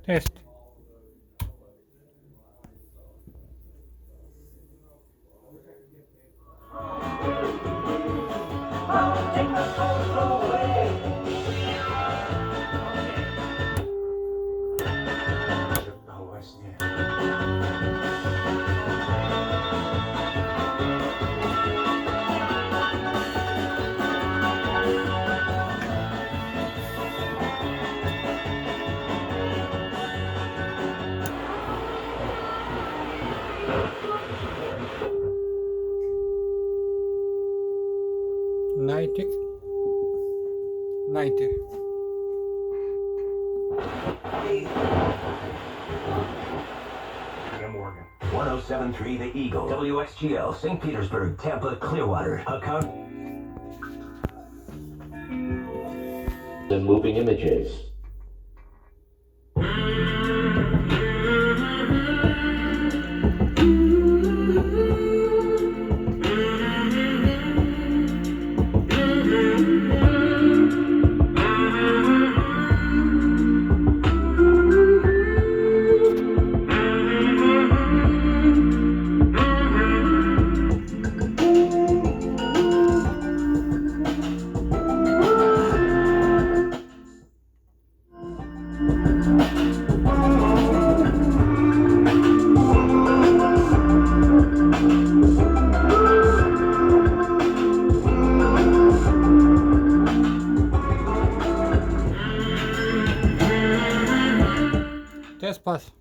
Test. No właśnie. Ninety. 90. Morgan. 1073 The Eagle, WXGL, St. Petersburg, Tampa, Clearwater. Account. The moving images. Test pass.